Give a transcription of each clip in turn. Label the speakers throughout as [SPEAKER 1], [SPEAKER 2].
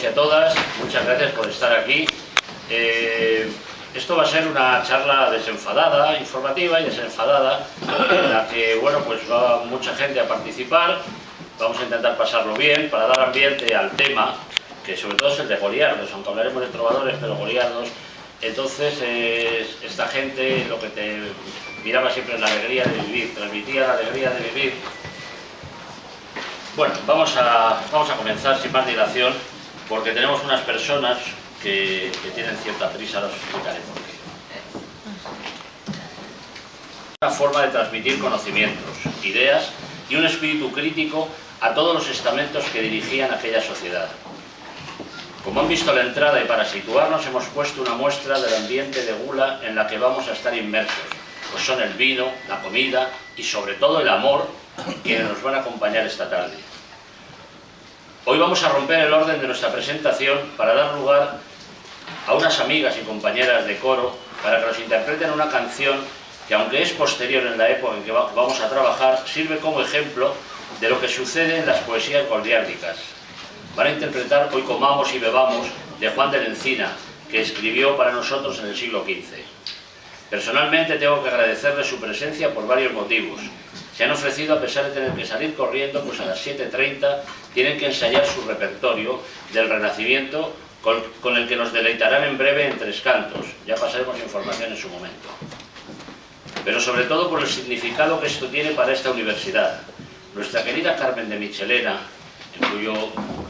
[SPEAKER 1] todos y a todas, muchas gracias por estar aquí. Esto va a ser una charla desenfadada, informativa y desenfadada, en la que, bueno, pues va mucha gente a participar. Vamos a intentar pasarlo bien para dar ambiente al tema, que sobre todo es el de goliardos, aunque hablaremos de trovadores, pero goliardos. Entonces, esta gente lo que te miraba siempre es la alegría de vivir, transmitía la alegría de vivir. Bueno, vamos a comenzar sin más dilación, porque tenemos unas personas que tienen cierta prisa, ahora os explicaré por qué. Una forma de transmitir conocimientos, ideas y un espíritu crítico a todos los estamentos que dirigían aquella sociedad. Como han visto a la entrada y para situarnos hemos puesto una muestra del ambiente de gula en la que vamos a estar inmersos, pues son el vino, la comida y sobre todo el amor quienes nos van a acompañar esta tarde. Hoy vamos a romper el orden de nuestra presentación para dar lugar a unas amigas y compañeras de coro para que nos interpreten una canción que, aunque es posterior en la época en que vamos a trabajar, sirve como ejemplo de lo que sucede en las poesías goliárdicas. Van a interpretar Hoy comamos y bebamos de Juan de la Encina, que escribió para nosotros en el siglo XV. Personalmente tengo que agradecerles su presencia por varios motivos. Se han ofrecido, a pesar de tener que salir corriendo, pues a las 7:30 tienen que ensayar su repertorio del Renacimiento, con el que nos deleitarán en breve en 3 cantos. Ya pasaremos información en su momento. Pero sobre todo por el significado que esto tiene para esta universidad. Nuestra querida Carmen de Michelena, en cuyo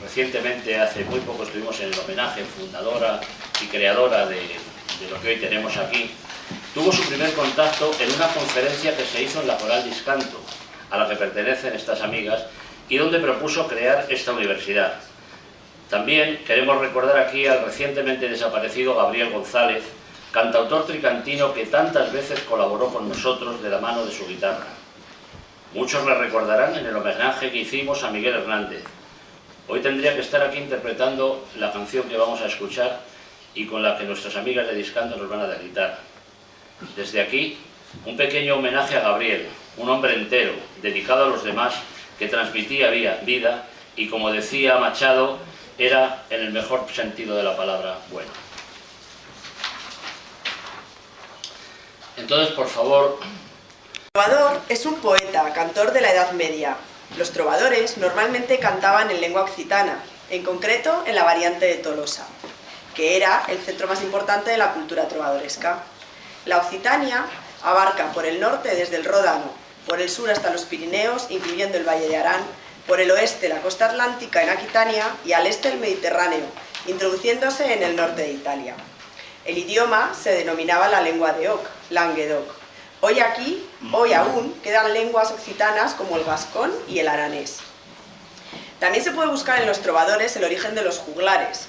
[SPEAKER 1] recientemente, hace muy poco, estuvimos en el homenaje, fundadora y creadora de lo que hoy tenemos aquí, tuvo su primer contacto en una conferencia que se hizo en la Coral Discanto, a la que pertenecen estas amigas, y donde propuso crear esta universidad. También queremos recordar aquí al recientemente desaparecido Gabriel González, cantautor tricantino que tantas veces colaboró con nosotros de la mano de su guitarra. Muchos le recordarán en el homenaje que hicimos a Miguel Hernández. Hoy tendría que estar aquí interpretando la canción que vamos a escuchar y con la que nuestras amigas de Discanto nos van a deleitar. Desde aquí, un pequeño homenaje a Gabriel, un hombre entero, dedicado a los demás, que transmitía vida y, como decía Machado, era, en el mejor sentido de la palabra, bueno. Entonces, por favor...
[SPEAKER 2] El trovador es un poeta, cantor de la Edad Media. Los trovadores normalmente cantaban en lengua occitana, en concreto en la variante de Tolosa, que era el centro más importante de la cultura trovadoresca. La Occitania abarca por el norte desde el Ródano, por el sur hasta los Pirineos, incluyendo el Valle de Arán, por el oeste la costa atlántica en Aquitania y al este el Mediterráneo, introduciéndose en el norte de Italia. El idioma se denominaba la lengua de Oc, Languedoc. Hoy aún quedan lenguas occitanas como el gascón y el aranés. También se puede buscar en los trovadores el origen de los juglares.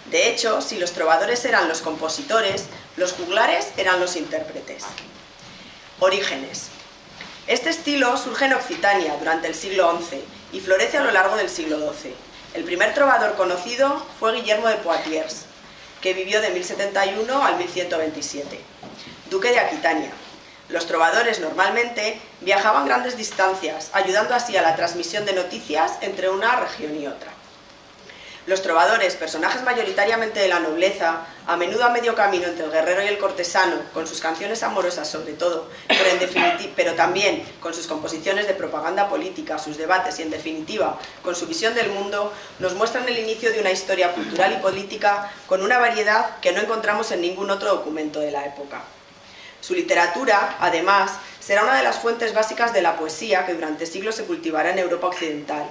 [SPEAKER 2] De hecho, si los trovadores eran los compositores, los juglares eran los intérpretes. Orígenes. Este estilo surge en Occitania durante el siglo XI y florece a lo largo del siglo XII. El primer trovador conocido fue Guillermo de Poitiers, que vivió de 1071 al 1127, duque de Aquitania. Los trovadores normalmente viajaban grandes distancias, ayudando así a la transmisión de noticias entre una región y otra. Los trovadores, personajes mayoritariamente de la nobleza, a menudo a medio camino entre el guerrero y el cortesano, con sus canciones amorosas sobre todo, pero también con sus composiciones de propaganda política, sus debates y, en definitiva, con su visión del mundo, nos muestran el inicio de una historia cultural y política con una variedad que no encontramos en ningún otro documento de la época. Su literatura, además, será una de las fuentes básicas de la poesía que durante siglos se cultivará en Europa occidental.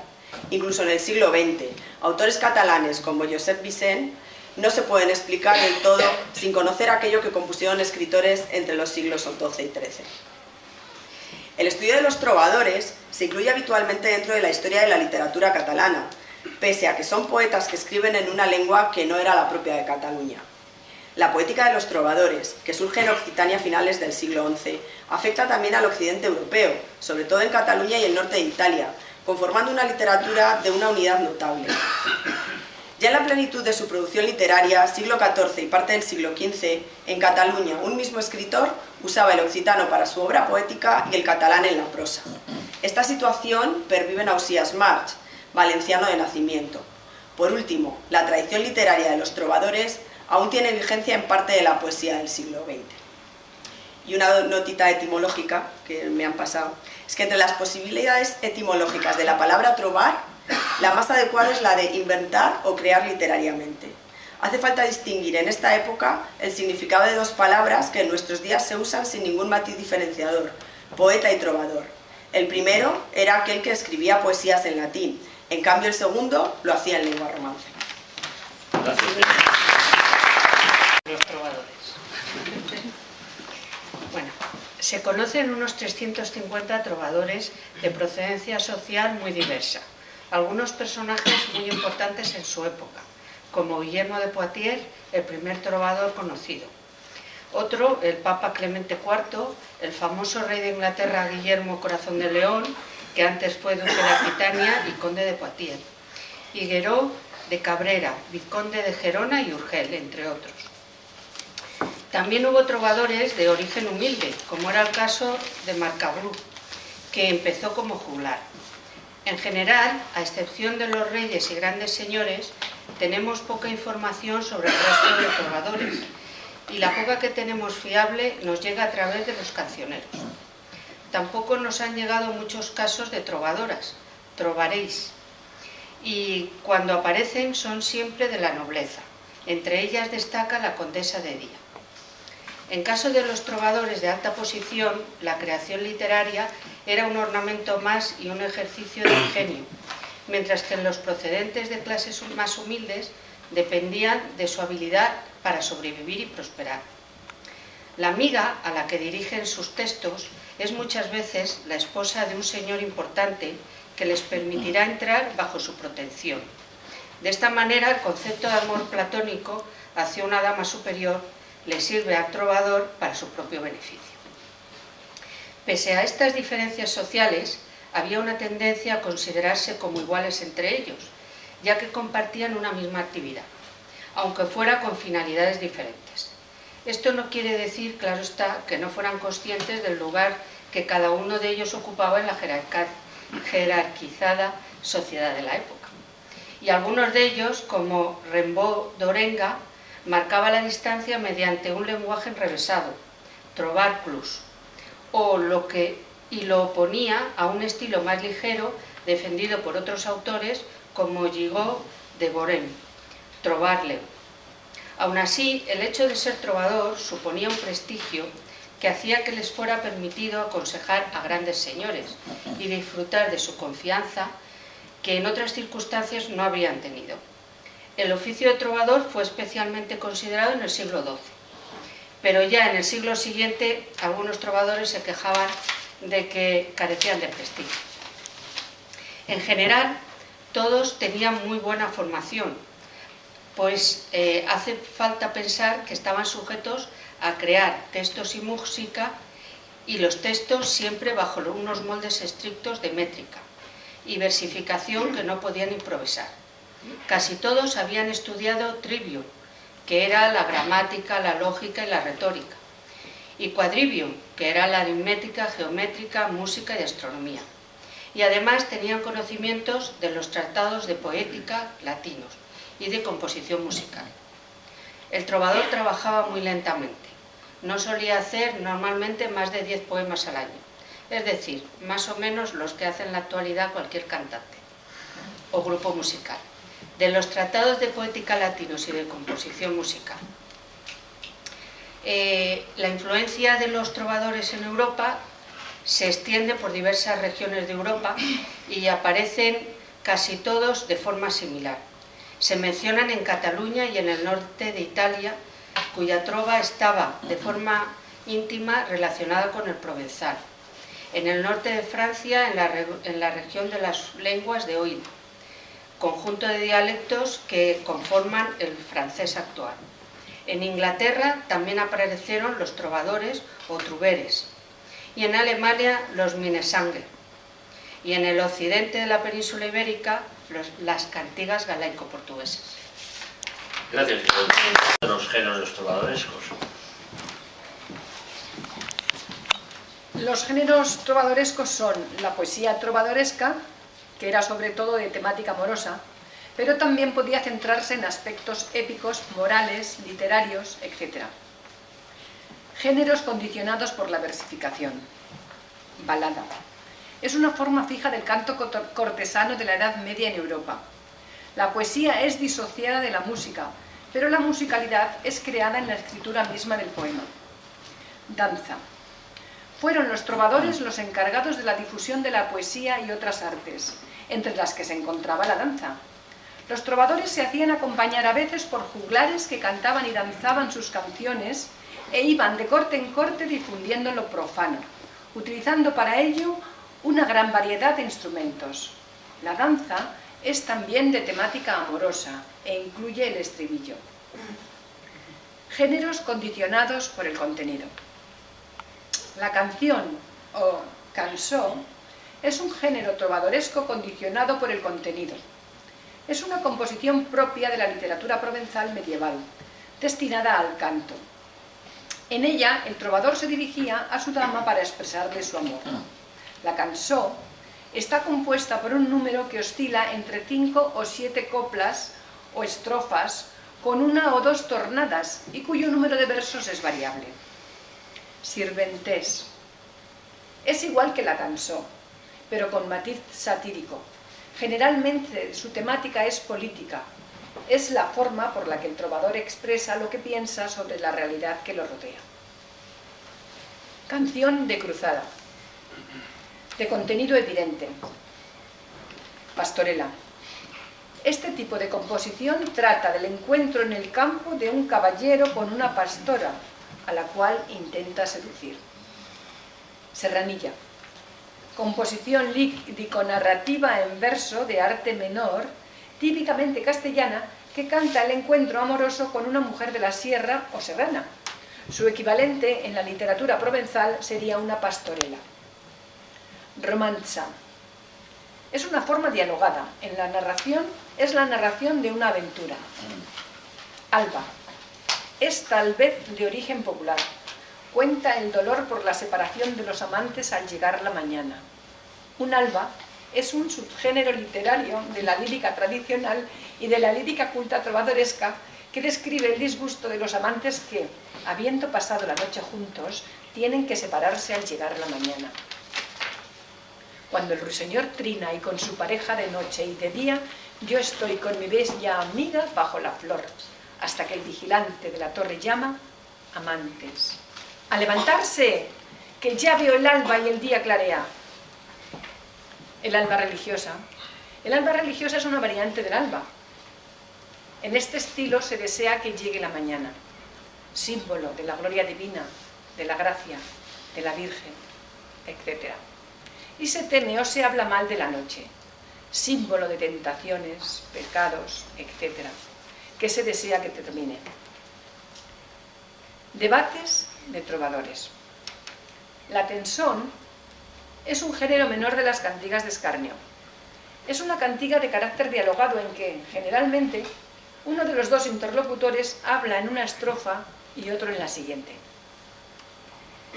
[SPEAKER 2] Incluso en el siglo XX, autores catalanes como Josep Vicent no se pueden explicar del todo sin conocer aquello que compusieron escritores entre los siglos XII y XIII. El estudio de los trovadores se incluye habitualmente dentro de la historia de la literatura catalana, pese a que son poetas que escriben en una lengua que no era la propia de Cataluña. La poética de los trovadores, que surge en Occitania a finales del siglo XI, afecta también al occidente europeo, sobre todo en Cataluña y el norte de Italia, conformando una literatura de una unidad notable. Ya en la plenitud de su producción literaria, siglo XIV y parte del siglo XV, en Cataluña un mismo escritor usaba el occitano para su obra poética y el catalán en la prosa. Esta situación pervive en Ausías March, valenciano de nacimiento. Por último, la tradición literaria de los trovadores aún tiene vigencia en parte de la poesía del siglo XX. Y una notita etimológica que me han pasado, es que entre las posibilidades etimológicas de la palabra trovar, la más adecuada es la de inventar o crear literariamente. Hace falta distinguir en esta época el significado de dos palabras que en nuestros días se usan sin ningún matiz diferenciador, poeta y trovador. El primero era aquel que escribía poesías en latín, en cambio el segundo lo hacía en lengua romance.
[SPEAKER 1] Gracias.
[SPEAKER 3] Los trovadores. Bueno, se conocen unos 350 trovadores de procedencia social muy diversa, algunos personajes muy importantes en su época, como Guillermo de Poitiers, el primer trovador conocido. Otro, el Papa Clemente IV, el famoso rey de Inglaterra Guillermo Corazón de León, que antes fue duque de Aquitania y conde de Poitiers. Higuerot de Cabrera, vizconde de Gerona y Urgel, entre otros. También hubo trovadores de origen humilde, como era el caso de Marcabru, que empezó como juglar. En general, a excepción de los reyes y grandes señores, tenemos poca información sobre el resto de trovadores, y la poca que tenemos fiable nos llega a través de los cancioneros. Tampoco nos han llegado muchos casos de trovadoras, trovaréis, y cuando aparecen son siempre de la nobleza. Entre ellas destaca la condesa de Día. En caso de los trovadores de alta posición, la creación literaria era un ornamento más y un ejercicio de ingenio, mientras que en los procedentes de clases más humildes dependían de su habilidad para sobrevivir y prosperar. La amiga a la que dirigen sus textos es muchas veces la esposa de un señor importante que les permitirá entrar bajo su protección. De esta manera, el concepto de amor platónico hacia una dama superior le sirve al trovador para su propio beneficio. Pese a estas diferencias sociales, había una tendencia a considerarse como iguales entre ellos, ya que compartían una misma actividad, aunque fuera con finalidades diferentes. Esto no quiere decir, claro está, que no fueran conscientes del lugar que cada uno de ellos ocupaba en la jerarquizada sociedad de la época. Y algunos de ellos, como Rimbaud d'Orenga, marcaba la distancia mediante un lenguaje enrevesado, trovar-plus, y lo oponía a un estilo más ligero defendido por otros autores como Gigot de Borem, trovarle. Aún así, el hecho de ser trovador suponía un prestigio que hacía que les fuera permitido aconsejar a grandes señores y disfrutar de su confianza que en otras circunstancias no habrían tenido. El oficio de trovador fue especialmente considerado en el siglo XII, pero ya en el siglo siguiente algunos trovadores se quejaban de que carecían de prestigio. En general, todos tenían muy buena formación, pues hace falta pensar que estaban sujetos a crear textos y música, y los textos siempre bajo unos moldes estrictos de métrica y versificación que no podían improvisar. Casi todos habían estudiado trivium, que era la gramática, la lógica y la retórica, y quadrivium, que era la aritmética, geométrica, música y astronomía. Y además tenían conocimientos de los tratados de poética latinos y de composición musical. El trovador trabajaba muy lentamente. No solía hacer normalmente más de 10 poemas al año, es decir, más o menos los que hace en la actualidad cualquier cantante o grupo musical. De los tratados de poética latinos y de composición musical. La influencia de los trovadores en Europa se extiende por diversas regiones de Europa y aparecen casi todos de forma similar. Se mencionan en Cataluña y en el norte de Italia, cuya trova estaba de forma íntima relacionada con el provenzal. En el norte de Francia, en la región de las lenguas de Oïl, conjunto de dialectos que conforman el francés actual. En Inglaterra también aparecieron los trovadores o truberes, y en Alemania los Minnesänger, y en el occidente de la península ibérica las cantigas galaico-portuguesas.
[SPEAKER 1] Gracias. De los géneros trovadorescos.
[SPEAKER 4] Los géneros trovadorescos son la poesía trovadoresca, que era sobre todo de temática amorosa, pero también podía centrarse en aspectos épicos, morales, literarios, etc. Géneros condicionados por la versificación. Balada. Es una forma fija del canto cortesano de la Edad Media en Europa. La poesía es disociada de la música, pero la musicalidad es creada en la escritura misma del poema. Danza. Fueron los trovadores los encargados de la difusión de la poesía y otras artes, entre las que se encontraba la danza. Los trovadores se hacían acompañar a veces por juglares que cantaban y danzaban sus canciones e iban de corte en corte difundiendo lo profano, utilizando para ello una gran variedad de instrumentos. La danza es también de temática amorosa e incluye el estribillo. Géneros condicionados por el contenido. La canción o cançó es un género trovadoresco condicionado por el contenido. Es una composición propia de la literatura provenzal medieval, destinada al canto. En ella, el trovador se dirigía a su dama para expresarle su amor. La cançó está compuesta por un número que oscila entre 5 o 7 coplas o estrofas con 1 o 2 tornadas y cuyo número de versos es variable. Sirventès. Es igual que la cançó, pero con matiz satírico. Generalmente su temática es política. Es la forma por la que el trovador expresa lo que piensa sobre la realidad que lo rodea. Canción de cruzada. De contenido evidente. Pastorela. Este tipo de composición trata del encuentro en el campo de un caballero con una pastora, a la cual intenta seducir. Serranilla. Composición lírico-narrativa en verso de arte menor, típicamente castellana, que canta el encuentro amoroso con una mujer de la sierra o serrana. Su equivalente en la literatura provenzal sería una pastorela. Romanza. Es una forma dialogada. En la narración es la narración de una aventura. Alba. Es tal vez de origen popular. Cuenta el dolor por la separación de los amantes al llegar la mañana. Un alba es un subgénero literario de la lírica tradicional y de la lírica culta trovadoresca que describe el disgusto de los amantes que, habiendo pasado la noche juntos, tienen que separarse al llegar la mañana. Cuando el ruiseñor trina y con su pareja de noche y de día, yo estoy con mi bella amiga bajo la flor, hasta que el vigilante de la torre llama: amantes. ¡A levantarse! Que ya veo el alba y el día clarea. El alba religiosa. El alba religiosa es una variante del alba. En este estilo se desea que llegue la mañana, símbolo de la gloria divina, de la gracia, de la Virgen, etc. Y se teme o se habla mal de la noche, símbolo de tentaciones, pecados, etc., que se desea que termine. Debates de trovadores. La tensón es un género menor de las cantigas de escarnio. Es una cantiga de carácter dialogado en que, generalmente, uno de los dos interlocutores habla en una estrofa y otro en la siguiente.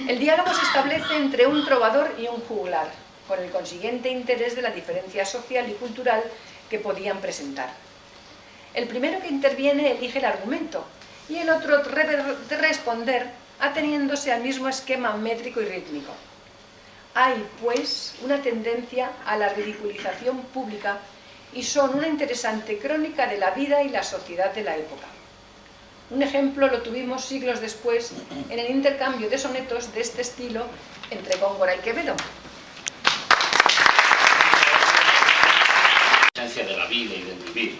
[SPEAKER 4] El diálogo se establece entre un trovador y un juglar, con el consiguiente interés de la diferencia social y cultural que podían presentar. El primero que interviene elige el argumento y el otro debe responder ateniéndose al mismo esquema métrico y rítmico. Hay, pues, una tendencia a la ridiculización pública y son una interesante crónica de la vida y la sociedad de la época. Un ejemplo lo tuvimos siglos después en el intercambio de sonetos de este estilo entre Góngora y Quevedo.
[SPEAKER 1] La esencia de la vida y del vivir,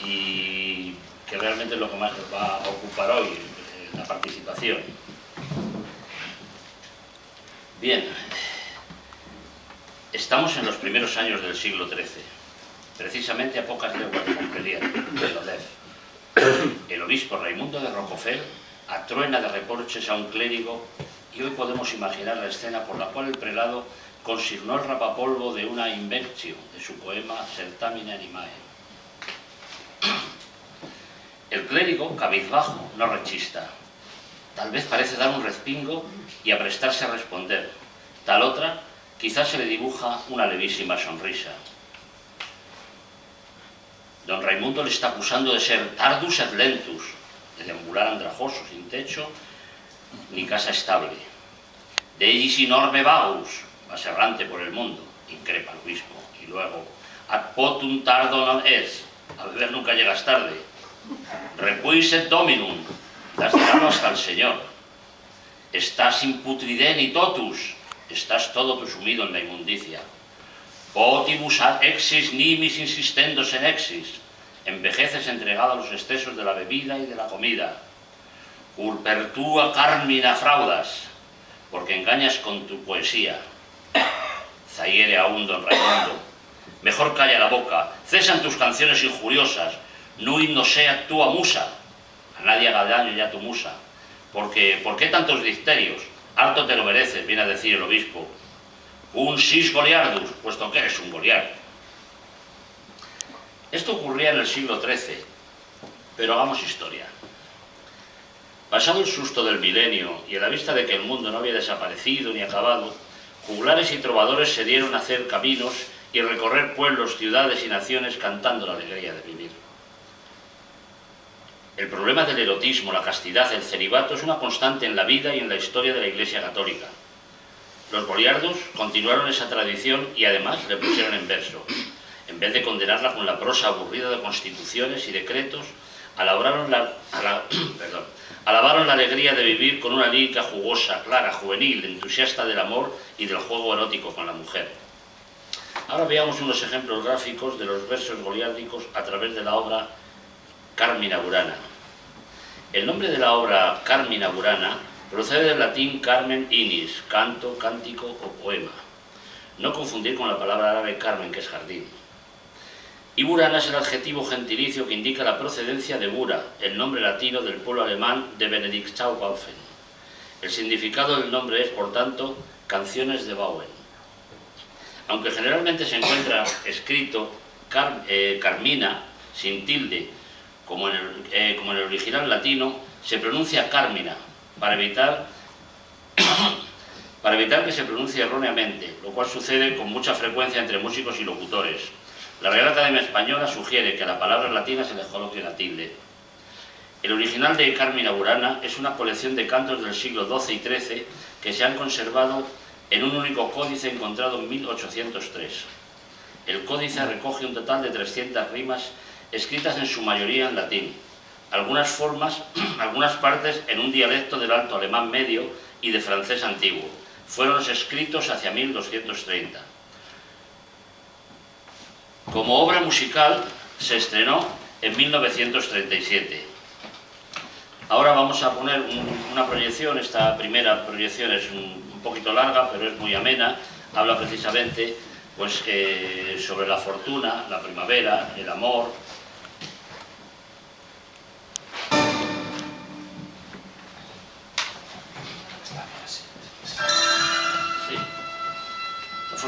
[SPEAKER 1] y que realmente es lo que más nos va a ocupar hoy, la participación. Bien, estamos en los primeros años del siglo XIII, precisamente a pocas leguas de Montpellier, de Lodève. El obispo Raimundo de Rocofel atruena de reproches a un clérigo y hoy podemos imaginar la escena por la cual el prelado consignó el rapapolvo de una invectio de su poema Certamine Animae. El clérigo, cabizbajo, no rechista. Tal vez parece dar un respingo y aprestarse a responder. Tal otra, quizás se le dibuja una levísima sonrisa. Don Raimundo le está acusando de ser tardus et lentus, de deambular andrajoso, sin techo ni casa estable. De ellis enorme vagus, más errante por el mundo, increpa el obispo. Y luego, ad potum tardo non es, a beber nunca llegas tarde. Repuiset dominum, das de mano hasta el Señor. Estás imputrideni totus, estás todo tu sumido en la inmundicia. Potibus ad exis nimis insistendos en exis, envejeces entregado a los excesos de la bebida y de la comida. Urpertua carmina fraudas, porque engañas con tu poesía. Zahiere aún don Raimundo, mejor calla la boca, cesan tus canciones injuriosas, nuit no sea tua musa, a nadie haga daño ya tu musa, porque ¿por qué tantos dicterios? Harto te lo mereces, viene a decir el obispo. Un sis goliardus, puesto que eres un goliard. Esto ocurría en el siglo XIII, pero hagamos historia. Pasado el susto del milenio y a la vista de que el mundo no había desaparecido ni acabado, juglares y trovadores se dieron a hacer caminos y recorrer pueblos, ciudades y naciones cantando la alegría de vivir. El problema del erotismo, la castidad, el celibato es una constante en la vida y en la historia de la Iglesia Católica. Los goliardos continuaron esa tradición y además le pusieron en verso. En vez de condenarla con la prosa aburrida de constituciones y decretos, alabaron la alegría de vivir con una lírica jugosa, clara, juvenil, entusiasta del amor y del juego erótico con la mujer. Ahora veamos unos ejemplos gráficos de los versos goliárdicos a través de la obra Carmina Burana. El nombre de la obra Carmina Burana procede del latín carmen inis, canto, cántico o poema. No confundir con la palabra árabe carmen, que es jardín. Y Burana es el adjetivo gentilicio que indica la procedencia de Bura, el nombre latino del pueblo alemán de Benediktstaubauen. El significado del nombre es, por tanto, canciones de Bauen. Aunque generalmente se encuentra escrito Carmina, sin tilde, como en el original latino, se pronuncia Carmina, para evitar que se pronuncie erróneamente, lo cual sucede con mucha frecuencia entre músicos y locutores. La Real Academia Española sugiere que a la palabra latina se le coloque la tilde. El original de Carmina Burana es una colección de cantos del siglo XII y XIII que se han conservado en un único códice encontrado en 1803. El códice recoge un total de 300 rimas escritas en su mayoría en latín, algunas partes en un dialecto del alto alemán medio y de francés antiguo. Fueron escritos hacia 1230. Como obra musical se estrenó en 1937. Ahora vamos a poner una proyección. Esta primera proyección es un poquito larga, pero es muy amena. Habla precisamente pues, sobre la fortuna, la primavera, el amor.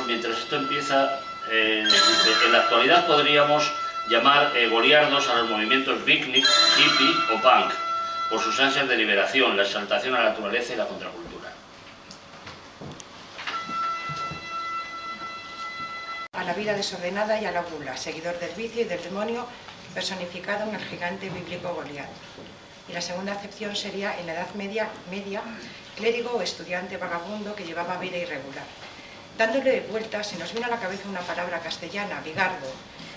[SPEAKER 1] Mientras esto empieza, dice, en la actualidad podríamos llamar goliardos a los movimientos beatnik, hippie o punk, por sus ansias de liberación, la exaltación a la naturaleza y la contracultura.
[SPEAKER 5] A la vida desordenada y a la gula, seguidor del vicio y del demonio, personificado en el gigante bíblico Goliat. Y la segunda acepción sería, en la Edad Media, clérigo o estudiante vagabundo que llevaba vida irregular. Dándole vueltas, se nos vino a la cabeza una palabra castellana, bigardo,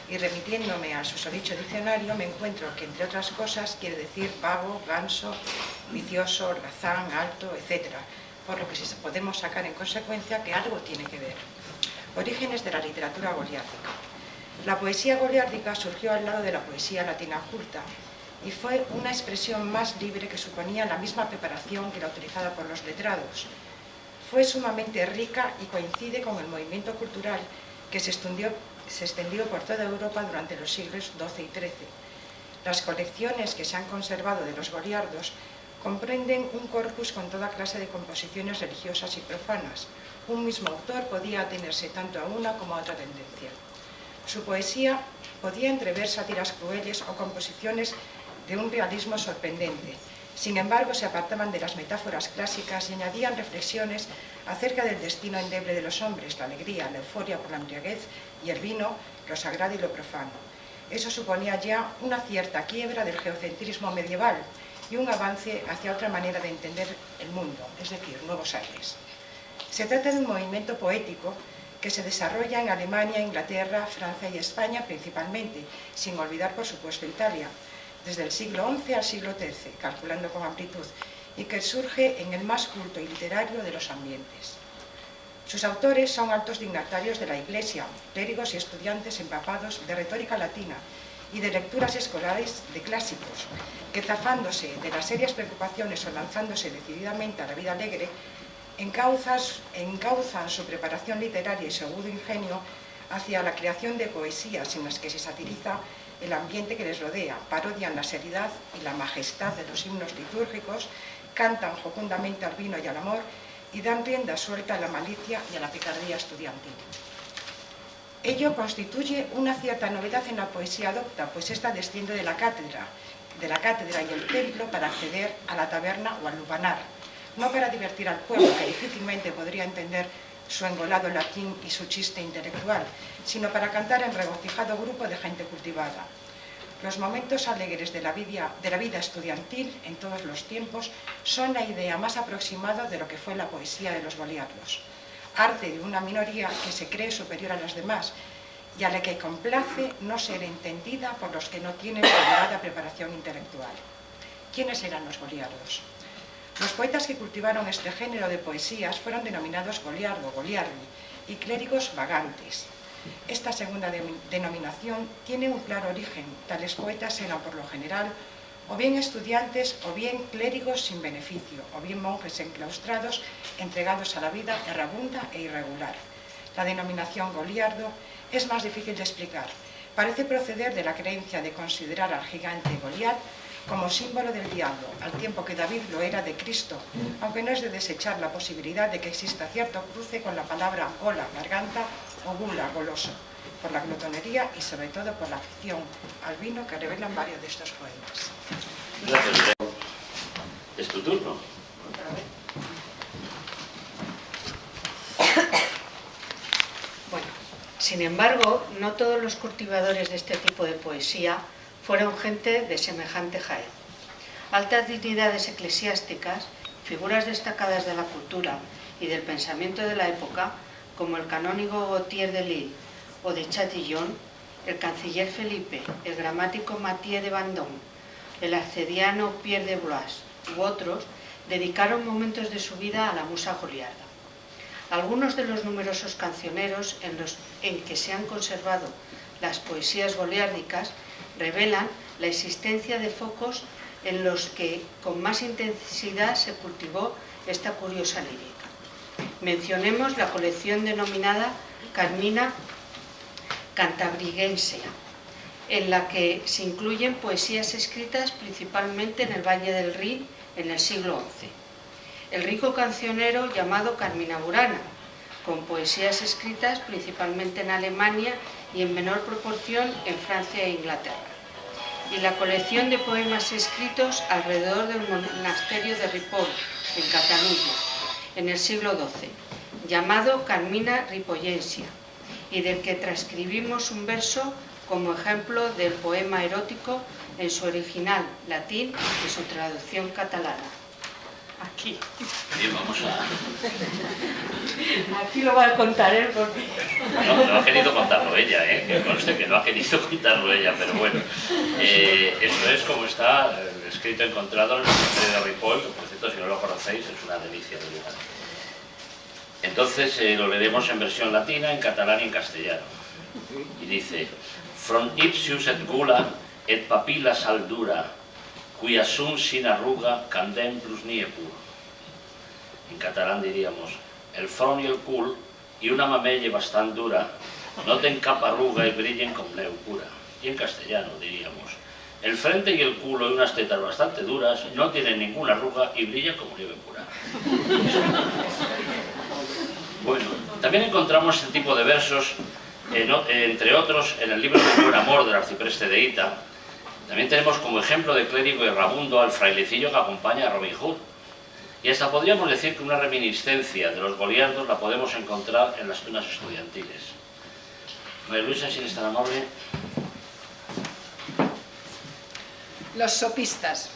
[SPEAKER 5] y remitiéndome al susodicho diccionario me encuentro que, entre otras cosas, quiere decir vago, ganso, vicioso, holgazán, alto, etc., por lo que podemos sacar en consecuencia que algo tiene que ver. Orígenes de la literatura goliárdica. La poesía goliárdica surgió al lado de la poesía latina culta y fue una expresión más libre que suponía la misma preparación que la utilizada por los letrados. Fue sumamente rica y coincide con el movimiento cultural que se extendió por toda Europa durante los siglos XII y XIII. Las colecciones que se han conservado de los goliardos comprenden un corpus con toda clase de composiciones religiosas y profanas. Un mismo autor podía atenerse tanto a una como a otra tendencia. Su poesía podía entrever sátiras crueles o composiciones de un realismo sorprendente. Sin embargo, se apartaban de las metáforas clásicas y añadían reflexiones acerca del destino endeble de los hombres, la alegría, la euforia por la embriaguez y el vino, lo sagrado y lo profano. Eso suponía ya una cierta quiebra del geocentrismo medieval y un avance hacia otra manera de entender el mundo, es decir, nuevos aires. Se trata de un movimiento poético que se desarrolla en Alemania, Inglaterra, Francia y España principalmente, sin olvidar por supuesto Italia, desde el siglo XI al siglo XIII, calculando con amplitud, y que surge en el más culto y literario de los ambientes. Sus autores son altos dignatarios de la Iglesia, clérigos y estudiantes empapados de retórica latina y de lecturas escolares de clásicos, que zafándose de las serias preocupaciones o lanzándose decididamente a la vida alegre, encauzan su preparación literaria y su agudo ingenio hacia la creación de poesías en las que se satiriza el ambiente que les rodea, parodian la seriedad y la majestad de los himnos litúrgicos, cantan jocundamente al vino y al amor y dan rienda suelta a la malicia y a la picardía estudiantil. Ello constituye una cierta novedad en la poesía docta, pues ésta desciende de la cátedra y el templo para acceder a la taberna o al lupanar, no para divertir al pueblo, que difícilmente podría entender su engolado latín y su chiste intelectual, sino para cantar en regocijado grupo de gente cultivada. Los momentos alegres de la vida estudiantil en todos los tiempos son la idea más aproximada de lo que fue la poesía de los goliardos, arte de una minoría que se cree superior a las demás y a la que complace no ser entendida por los que no tienen elevada preparación intelectual. ¿Quiénes eran los goliardos? Los poetas que cultivaron este género de poesías fueron denominados goliardo, goliardi, y clérigos vagantes. Esta segunda denominación tiene un claro origen. Tales poetas eran por lo general o bien estudiantes o bien clérigos sin beneficio, o bien monjes enclaustrados entregados a la vida errabunda e irregular. La denominación goliardo es más difícil de explicar. Parece proceder de la creencia de considerar al gigante Goliat como símbolo del diablo, al tiempo que David lo era de Cristo, aunque no es de desechar la posibilidad de que exista cierto cruce con la palabra gola, garganta, o gula, goloso, por la glotonería y sobre todo por la afición al vino que revelan varios de estos poemas.
[SPEAKER 1] Gracias. Es tu turno.
[SPEAKER 3] Bueno, sin embargo, no todos los cultivadores de este tipo de poesía fueron gente de semejante jaez. Altas dignidades eclesiásticas, figuras destacadas de la cultura y del pensamiento de la época, como el canónigo Gautier de Lille o de Chatillon, el canciller Felipe, el gramático Mathieu de Vendôme, el arcediano Pierre de Blois u otros, dedicaron momentos de su vida a la musa goliarda. Algunos de los numerosos cancioneros en que se han conservado las poesías goliárdicas revelan la existencia de focos en los que con más intensidad se cultivó esta curiosa lírica. Mencionemos la colección denominada Carmina Cantabrigensea, en la que se incluyen poesías escritas principalmente en el Valle del Rin en el siglo XI. El rico cancionero llamado Carmina Burana, con poesías escritas principalmente en Alemania y en menor proporción en Francia e Inglaterra. Y la colección de poemas escritos alrededor del monasterio de Ripoll, en Cataluña, en el siglo XII, llamado Carmina Ripollensia, y del que transcribimos un verso como ejemplo del poema erótico en su original latín y su traducción catalana. Aquí.
[SPEAKER 1] Bien, vamos a...
[SPEAKER 3] Aquí lo va a contar él porque...
[SPEAKER 1] No ha querido contarlo ella, que conste que no ha querido contarlo ella, pero bueno. Esto es como está escrito, encontrado en el monasterio de Ripoll, que por cierto, si no lo conocéis, es una delicia de lugar. Entonces lo leeremos en versión latina, en catalán y en castellano. Y dice: From ipsius et gula et papilla saldura, cuya sum sin arruga candem plus nie pur. En catalán diríamos: el front y el cul y una mamelle bastante dura no ten cap arruga y brillen com neu pura. Y en castellano diríamos: el frente y el culo y unas tetas bastante duras no tienen ninguna arruga y brillan como nieve pura. Bueno, también encontramos este tipo de versos, entre otros, en el libro del Buen Amor del arcipreste de Hita. También tenemos como ejemplo de clérigo errabundo al frailecillo que acompaña a Robin Hood. Y hasta podríamos decir que una reminiscencia de los goliardos la podemos encontrar en las tunas estudiantiles. María Luisa, si eres tan amable.
[SPEAKER 4] Los sopistas.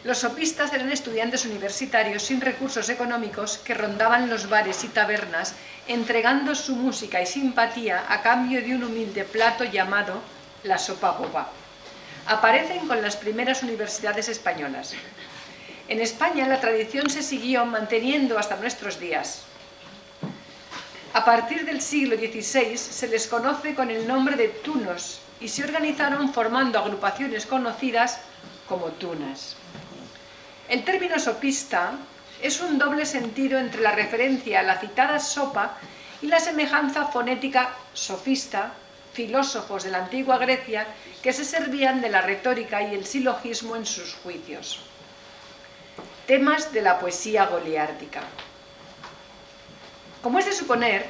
[SPEAKER 4] Los sopistas eran estudiantes universitarios sin recursos económicos que rondaban los bares y tabernas entregando su música y simpatía a cambio de un humilde plato llamado la sopa boba. Aparecen con las primeras universidades españolas. En España la tradición se siguió manteniendo hasta nuestros días. A partir del siglo XVI se les conoce con el nombre de tunos y se organizaron formando agrupaciones conocidas como tunas. El término sopista es un doble sentido entre la referencia a la citada sopa y la semejanza fonética sofista, filósofos de la antigua Grecia que se servían de la retórica y el silogismo en sus juicios. Temas de la poesía goliárdica. Como es de suponer,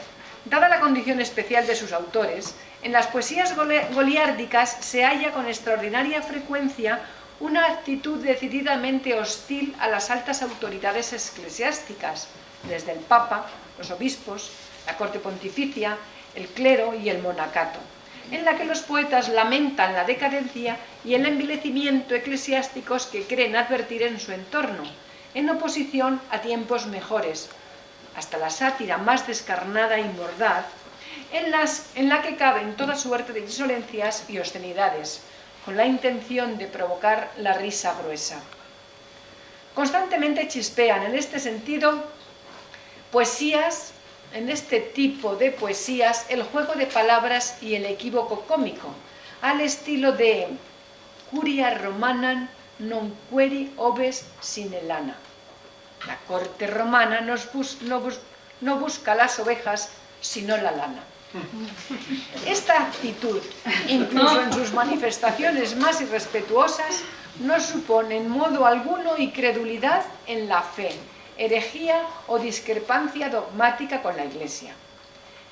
[SPEAKER 4] dada la condición especial de sus autores, en las poesías goliárdicas se halla con extraordinaria frecuencia una actitud decididamente hostil a las altas autoridades eclesiásticas, desde el Papa, los obispos, la corte pontificia, el clero y el monacato, en la que los poetas lamentan la decadencia y el envilecimiento eclesiásticos que creen advertir en su entorno, en oposición a tiempos mejores, hasta la sátira más descarnada y mordaz, en la que caben toda suerte de insolencias y obscenidades, con la intención de provocar la risa gruesa. Constantemente chispean en este sentido poesías, en este tipo de poesías, el juego de palabras y el equívoco cómico, al estilo de curia romanam non queri oves sine lana. La corte romana no busca las ovejas, sino la lana. Esta actitud, incluso en sus manifestaciones más irrespetuosas, no supone en modo alguno incredulidad en la fe, herejía o discrepancia dogmática con la Iglesia.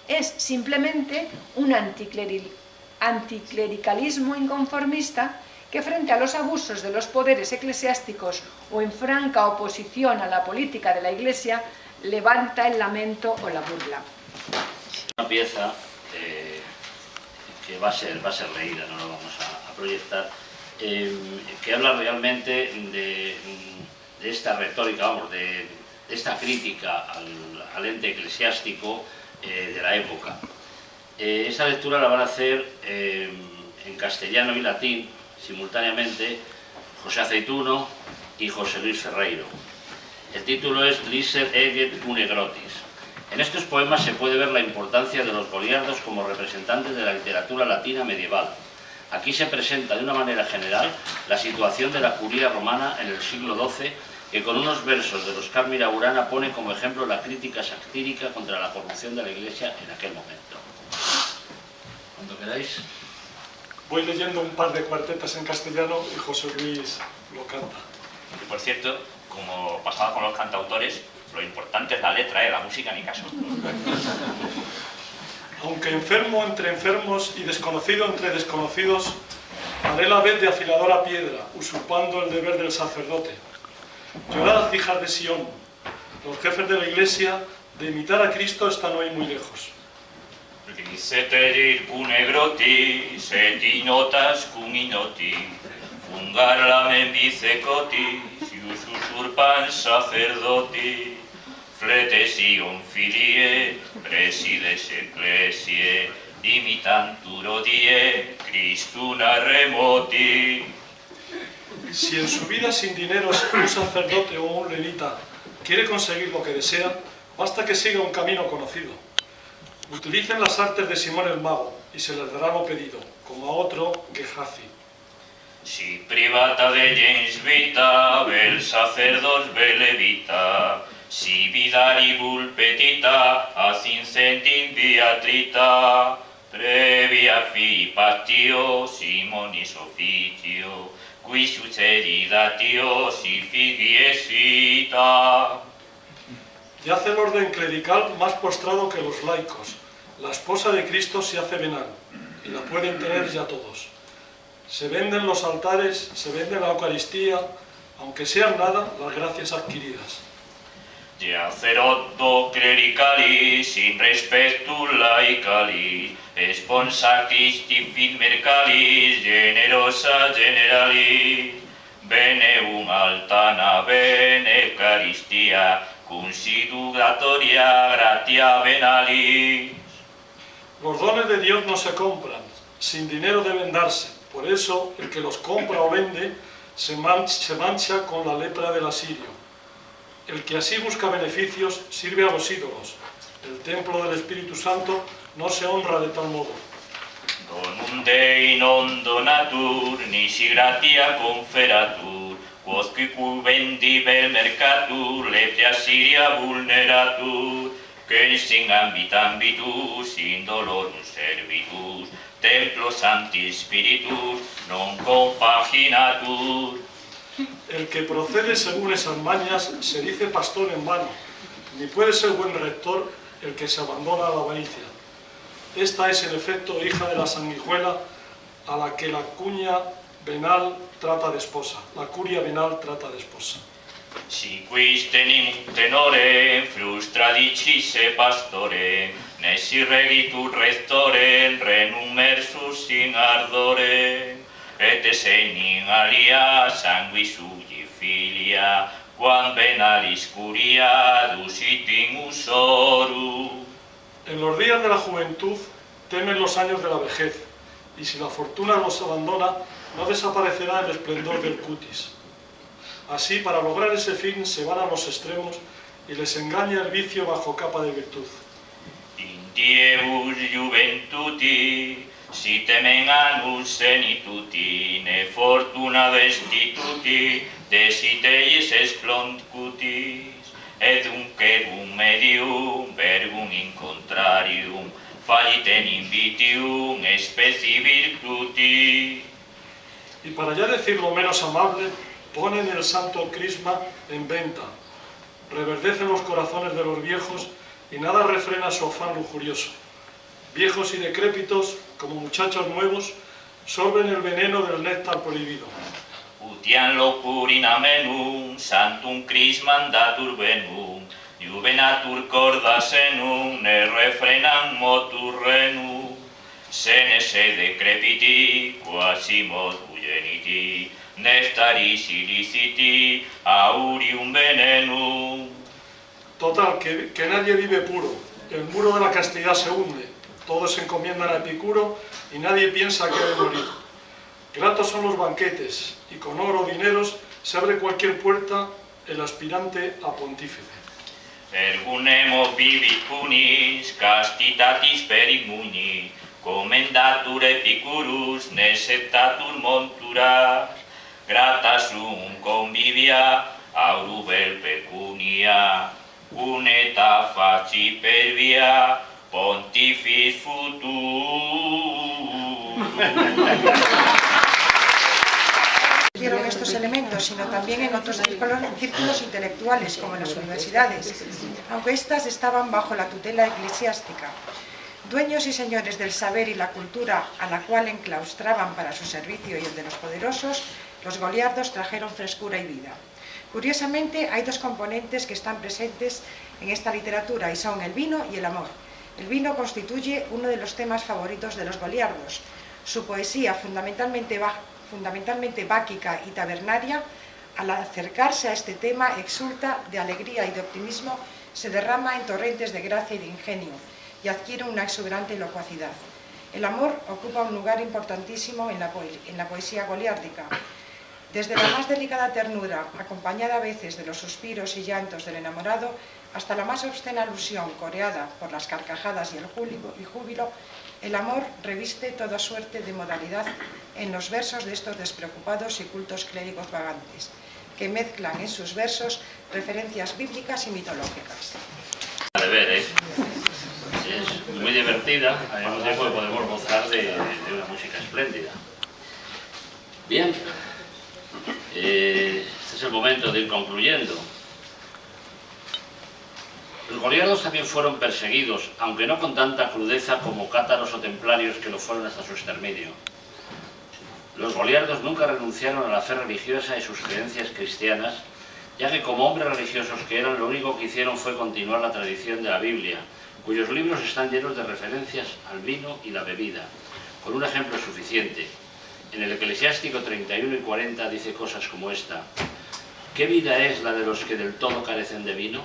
[SPEAKER 4] Es simplemente un anticlericalismo inconformista que frente a los abusos de los poderes eclesiásticos o en franca oposición a la política de la Iglesia levanta el lamento o la burla.
[SPEAKER 1] Una pieza que va a ser leída, no lo vamos a proyectar, que habla realmente de esta retórica, vamos, de esta crítica al ente eclesiástico de la época. Esa lectura la van a hacer en castellano y latín simultáneamente José Aceituno y José Luis Ferreiro. El título es Liser eget une grotis. En estos poemas se puede ver la importancia de los goliardos como representantes de la literatura latina medieval. Aquí se presenta de una manera general la situación de la curia romana en el siglo XII, que con unos versos de los Carmina Burana pone como ejemplo la crítica satírica contra la corrupción de la Iglesia en aquel momento. Cuando queráis.
[SPEAKER 6] Voy leyendo un par de cuartetas en castellano y José Luis lo canta.
[SPEAKER 7] Y por cierto, como pasaba con los cantautores, lo importante es la letra, la música ni caso.
[SPEAKER 6] Aunque enfermo entre enfermos y desconocido entre desconocidos, haré la vez de afiladora piedra, usurpando el deber del sacerdote. Llorad, hijas de Sión, los jefes de la Iglesia, de imitar a Cristo están hoy muy lejos.
[SPEAKER 7] Liceterir pune grotis, et inotas cum inoti, fungar la membice cotis, ius usurpan sacerdoti, fletesion filie, presides ecclesiae, imitantur odie, Christuna remoti.
[SPEAKER 6] Si en su vida sin dinero un sacerdote o un levita quiere conseguir lo que desea, basta que siga un camino conocido. Utilicen las artes de Simón el Mago y se les dará lo pedido, como a otro Gehazi.
[SPEAKER 7] Si privata vegens vita, vel sacerdos velevita, si vidaribul petita, asincentim beatrita, previa fii patio, simonis officio, qui succedidatio si figies vita.
[SPEAKER 6] Y hace el orden clerical más postrado que los laicos. La esposa de Cristo se hace venal, y la pueden tener ya todos. Se venden los altares, se vende la Eucaristía, aunque sean nada las gracias adquiridas.
[SPEAKER 7] Yaceroto clericalis in respectu laicalis, sponsa Christi fit mercalis, generosa generalis, bene altana bene Eucaristia, considuratoria gratia venalis.
[SPEAKER 6] Los dones de Dios no se compran, sin dinero deben darse. Por eso, el que los compra o vende se mancha con la lepra del asirio. El que así busca beneficios sirve a los ídolos. El templo del Espíritu Santo no se honra de tal modo.
[SPEAKER 7] Donum Dei non donatur, nisi gratia conferatur, quodque vendibel mercatur, lepra asiria vulneratur, que sin ambitus, in dolorum servitus, templo Sancti Spiritus, non compaginatur.
[SPEAKER 6] El que procede según esas mañas se dice pastor en vano, ni puede ser buen rector el que se abandona a la avaricia. Esta es en efecto hija de la sanguijuela a la que la curia venal trata de esposa.
[SPEAKER 7] Si quis tenim tenore, frustradicisse pastore, nesi regitur rectore, renumersus in ardore, et senin alia sanguis sui filia, quam venalis curia dusit usorum.
[SPEAKER 6] En los días de la juventud temen los años de la vejez, y si la fortuna los abandona, no desaparecerá el esplendor del cutis. Así, para lograr ese fin, se van a los extremos y les engaña el vicio bajo capa de virtud.
[SPEAKER 7] In diebus juventuti, si temen annus senituti, ne fortuna destituti, desiteis esploncutis, edum medium, verbum in contrarium, falliten invitium, specie virtuti.
[SPEAKER 6] Y para ya decir lo menos amable, ponen el santo crisma en venta, reverdecen los corazones de los viejos y nada refrena su afán lujurioso. Viejos y decrépitos, como muchachos nuevos, sorben el veneno del néctar prohibido.
[SPEAKER 7] Utiam locurina menum, santum crismam datur venum, juvenatur corda senum, ne refrenam motus renum, sene se decrepiti, quasimos bugeniti, nectaris illiciti, aurium venenum.
[SPEAKER 6] Total, que nadie vive puro, el muro de la castidad se hunde, todos se encomiendan a Epicuro y nadie piensa que ha de morir. Gratos son los banquetes, y con oro o dineros se abre cualquier puerta el aspirante a pontífice.
[SPEAKER 7] Ergunemo vivit punis, castitatis perimuni, commendatur Epicurus, necessitatur monturas, grata sum convivia, aurubel pecunia, uneta faci pervia, pontifis futur.
[SPEAKER 5] Hicieron estos elementos, sino también en otros círculos intelectuales, como en las universidades, aunque éstas estaban bajo la tutela eclesiástica. Dueños y señores del saber y la cultura a la cual enclaustraban para su servicio y el de los poderosos, los goliardos trajeron frescura y vida. Curiosamente, hay dos componentes que están presentes en esta literatura y son el vino y el amor. El vino constituye uno de los temas favoritos de los goliardos. Su poesía, fundamentalmente báquica y tabernaria, al acercarse a este tema exulta de alegría y de optimismo, se derrama en torrentes de gracia y de ingenio y adquiere una exuberante locuacidad. El amor ocupa un lugar importantísimo en la poesía goliárdica. Desde la más delicada ternura, acompañada a veces de los suspiros y llantos del enamorado, hasta la más obscena alusión coreada por las carcajadas y el júbilo, el amor reviste toda suerte de modalidad en los versos de estos despreocupados y cultos clérigos vagantes, que mezclan en sus versos referencias bíblicas y mitológicas.
[SPEAKER 1] De ver, es muy divertida, al mismo tiempo que podemos gozar de una música espléndida. Bien, este es el momento de ir concluyendo. Los goliardos también fueron perseguidos, aunque no con tanta crudeza como cátaros o templarios que lo fueron hasta su exterminio. Los goliardos nunca renunciaron a la fe religiosa y sus creencias cristianas, ya que como hombres religiosos que eran, lo único que hicieron fue continuar la tradición de la Biblia, cuyos libros están llenos de referencias al vino y la bebida, con un ejemplo suficiente. En el Eclesiástico 31 y 40 dice cosas como esta: ¿qué vida es la de los que del todo carecen de vino?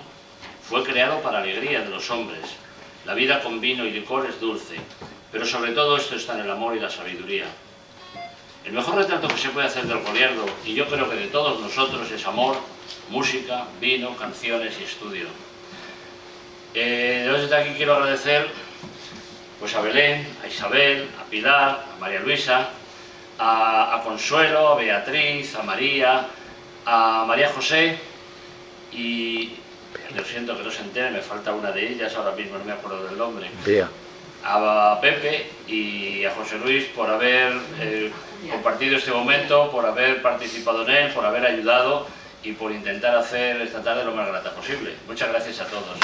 [SPEAKER 1] Fue creado para alegría de los hombres. La vida con vino y licor es dulce, pero sobre todo esto está en el amor y la sabiduría. El mejor retrato que se puede hacer del goliardo, y yo creo que de todos nosotros, es amor, música, vino, canciones y estudio. Desde aquí quiero agradecer pues a Belén, a Isabel, a Pilar, a María Luisa, a Consuelo, a Beatriz, a María José, y lo siento que no se entere, me falta una de ellas, ahora mismo no me acuerdo del nombre. A Pepe y a José Luis por haber compartido este momento, por haber participado en él, por haber ayudado y por intentar hacer esta tarde lo más grata posible. Muchas gracias a todos.